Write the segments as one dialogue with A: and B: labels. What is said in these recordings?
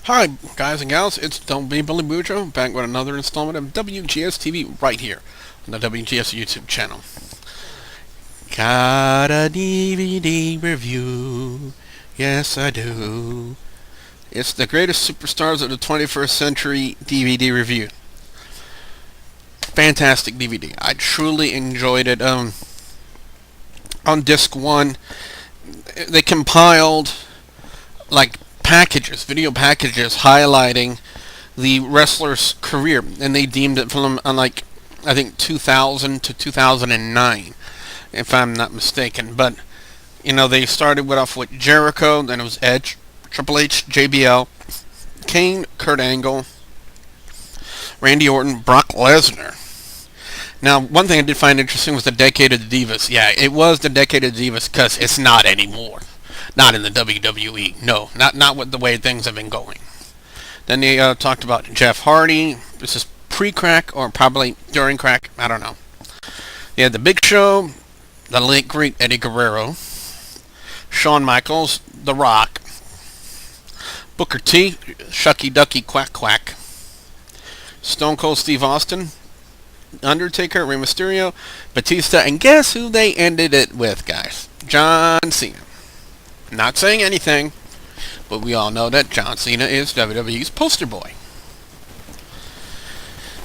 A: Hi, guys and gals, it's Don't Be Billy Boudreaux, back with another installment of WGS-TV right here on the WGS YouTube channel. Got a DVD review, yes I do. It's the greatest superstars of the 21st century DVD review. Fantastic DVD. I truly enjoyed it. On disc 1, they compiled like video packages highlighting the wrestler's career, and they deemed it from like I think 2000 to 2009, if I'm not mistaken. But they started off with Jericho, then it was Edge, Triple H, JBL, Kane, Kurt Angle, Randy Orton, Brock Lesnar. Now, one thing I did find interesting was the Decade of the Divas. Yeah, it was the Decade of the Divas because it's not anymore. Not in the WWE. No, not with the way things have been going. Then they talked about Jeff Hardy. This is pre-crack or probably during crack. I don't know. They had the Big Show, the late great Eddie Guerrero, Shawn Michaels, The Rock, Booker T, Shucky Ducky Quack Quack, Stone Cold Steve Austin, Undertaker, Rey Mysterio, Batista, and guess who they ended it with, guys? John Cena. Not saying anything, but we all know that John Cena is WWE's poster boy.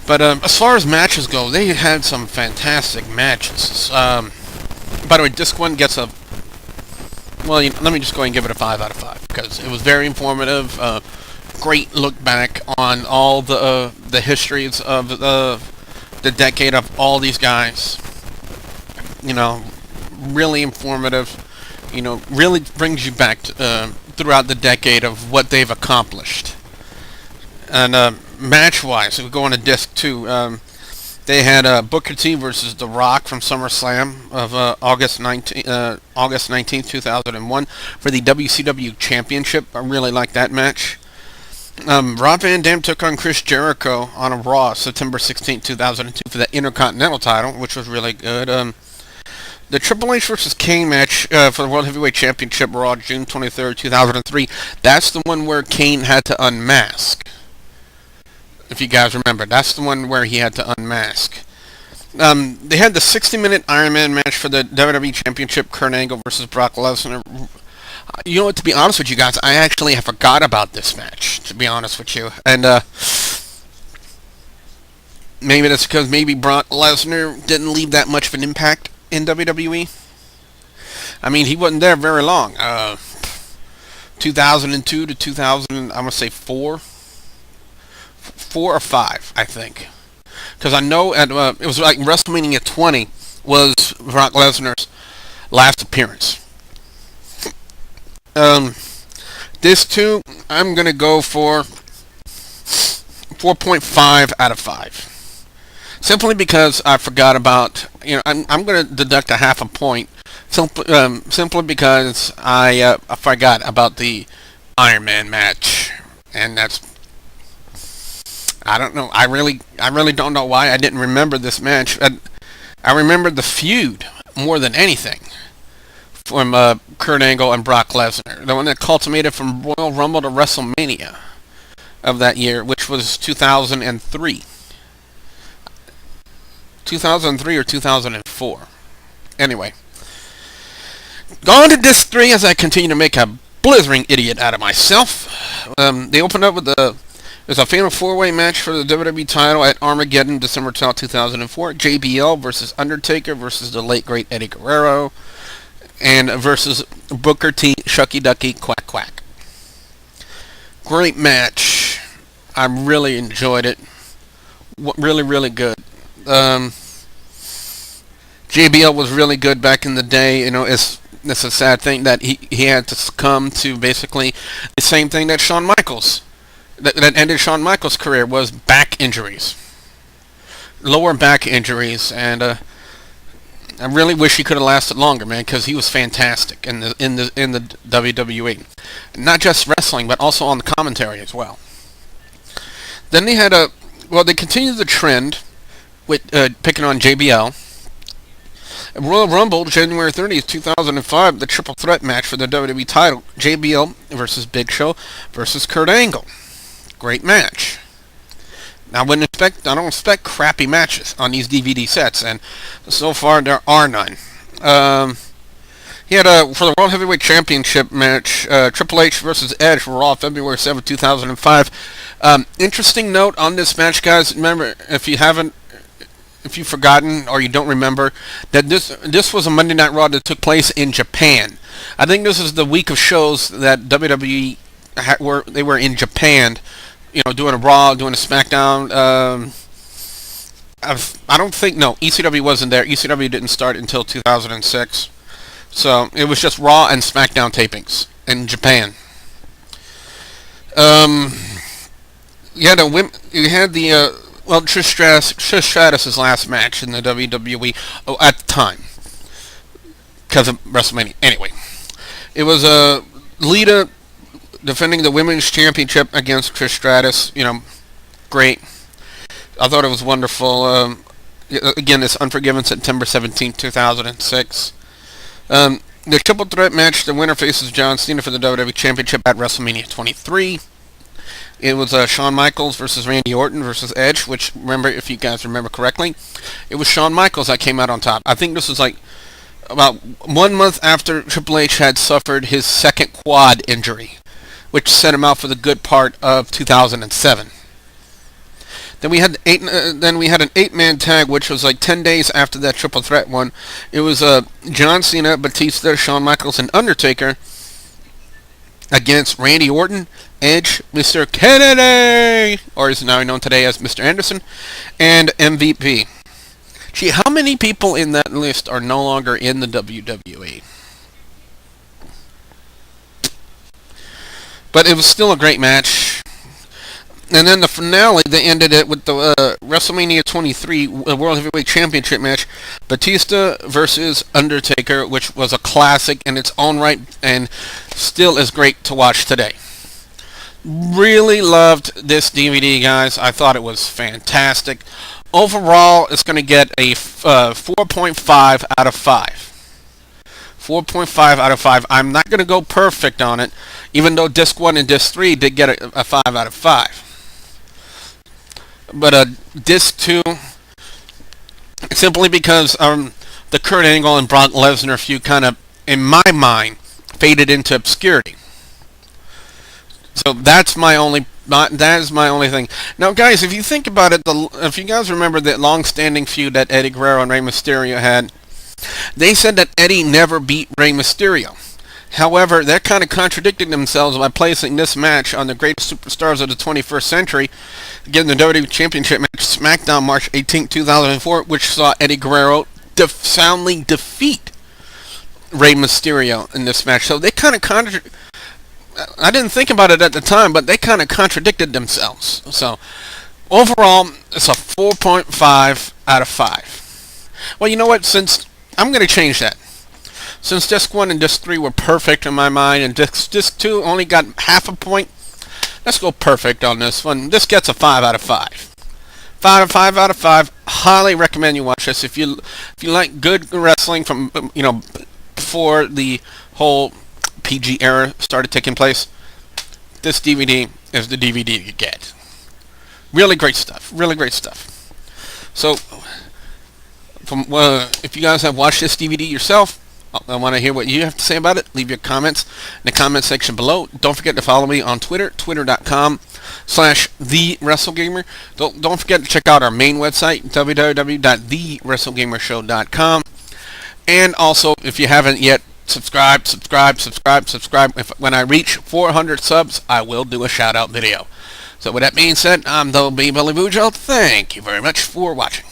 A: But as far as matches go, they had some fantastic matches. By the way, Disc 1 gets a... Well, let me just go ahead and give it a 5 out of 5, because it was very informative. Great look back on all the histories of the decade of all these guys. Really informative. Really brings you back to, throughout the decade of what they've accomplished. And match-wise, if we go on to Disc 2, they had Booker T versus The Rock from SummerSlam of August 19th, 2001 for the WCW Championship. I really like that match. Rob Van Dam took on Chris Jericho on a Raw September 16th, 2002 for the Intercontinental title, which was really good. The Triple H vs. Kane match for the World Heavyweight Championship Raw, June 23rd, 2003. That's the one where Kane had to unmask. If you guys remember, that's the one where he had to unmask. They had the 60-minute Iron Man match for the WWE Championship, Kurt Angle versus Brock Lesnar. You know what, to be honest with you guys, I actually forgot about this match, to be honest with you. And maybe that's because Brock Lesnar didn't leave that much of an impact in WWE. I mean, he wasn't there very long. 2002 to 2000, I'm gonna say 4 or 5, I think, because I know at it was like WrestleMania 20 was Brock Lesnar's last appearance. This 2, I'm gonna go for 4.5 out of 5. Simply because I forgot about, I'm going to deduct a half a point, simply because I forgot about the Iron Man match, and that's, I don't know, I really don't know why I didn't remember this match. I remember the feud more than anything from Kurt Angle and Brock Lesnar, the one that culminated from Royal Rumble to WrestleMania of that year, which was 2003. 2003 or 2004. Anyway. Going to Disc 3 as I continue to make a blithering idiot out of myself. They opened up with there's a Fatal 4-Way match for the WWE title at Armageddon, December 12, 2004. JBL versus Undertaker versus the late great Eddie Guerrero. And versus Booker T, Shucky Ducky, Quack Quack. Great match. I really enjoyed it. Really, really good. JBL was really good back in the day. It's a sad thing that he had to succumb to basically the same thing that Shawn Michaels, that ended Shawn Michaels' career, was back injuries. Lower back injuries, and I really wish he could have lasted longer, man, because he was fantastic in the WWE. Not just wrestling, but also on the commentary as well. Then they had they continued the trend with picking on JBL. Royal Rumble, January 30th, 2005, the triple threat match for the WWE title. JBL versus Big Show versus Kurt Angle. Great match. I don't expect crappy matches on these DVD sets, and so far there are none. He had for the World Heavyweight Championship match, Triple H versus Edge for Raw, February 7th, 2005. Interesting note on this match, guys. Remember, if you've forgotten or you don't remember, that this was a Monday Night Raw that took place in Japan. I think this is the week of shows that WWE were in Japan, doing a Raw, doing a SmackDown. I don't think, no, ECW wasn't there. ECW didn't start until 2006. So it was just Raw and SmackDown tapings in Japan. You had Trish Stratus' last match in the WWE at the time because of WrestleMania. Anyway, it was Lita defending the Women's Championship against Trish Stratus. Great. I thought it was wonderful. Again, it's Unforgiven, September 17th, 2006. The triple threat match, the winner faces John Cena for the WWE Championship at WrestleMania 23. It was Shawn Michaels versus Randy Orton versus Edge, which, remember, if you guys remember correctly, it was Shawn Michaels that came out on top. I think this was like about 1 month after Triple H had suffered his second quad injury, which set him out for the good part of 2007. Then we had an 8-man tag, which was like 10 days after that triple threat one. It was John Cena, Batista, Shawn Michaels, and Undertaker against Randy Orton, Edge, Mr. Kennedy, or is now known today as Mr. Anderson, and MVP. Gee, how many people in that list are no longer in the WWE? But it was still a great match. And then the finale, they ended it with the WrestleMania 23 World Heavyweight Championship match, Batista versus Undertaker, which was a classic in its own right and still is great to watch today. Really loved this DVD, guys. I thought it was fantastic. Overall, it's going to get a 4.5 out of 5. 4.5 out of 5. I'm not going to go perfect on it, even though Disc 1 and Disc 3 did get a 5 out of 5. But Disc 2, simply because the Kurt Angle and Brock Lesnar feud kind of, in my mind, faded into obscurity. So that is my only thing. Now, guys, if you think about it, if you guys remember that long-standing feud that Eddie Guerrero and Rey Mysterio had, they said that Eddie never beat Rey Mysterio. However, they're kind of contradicting themselves by placing this match on the greatest superstars of the 21st century. Again, the WWE Championship match, SmackDown, March 18, 2004, which saw Eddie Guerrero soundly defeat Rey Mysterio in this match. So they kind of I didn't think about it at the time, but they kind of contradicted themselves. So, overall, it's a 4.5 out of 5. Well, you know what? Since I'm going to change that. Since Disc 1 and Disc 3 were perfect in my mind, and Disc 2 only got half a point, let's go perfect on this one. This gets a 5 out of 5. 5 out of 5. Highly recommend you watch this. If you like good wrestling from, before the whole PG era started taking place, this DVD is the DVD you get. Really great stuff. Really great stuff. So, if you guys have watched this DVD yourself, I want to hear what you have to say about it. Leave your comments in the comment section below. Don't forget to follow me on Twitter, twitter.com/TheWrestleGamer. Don't forget to check out our main website, www.TheWrestleGamerShow.com. And also, if you haven't yet, subscribe. When I reach 400 subs, I will do a shout-out video. So with that being said, I'm the Billy Bujo. Thank you very much for watching.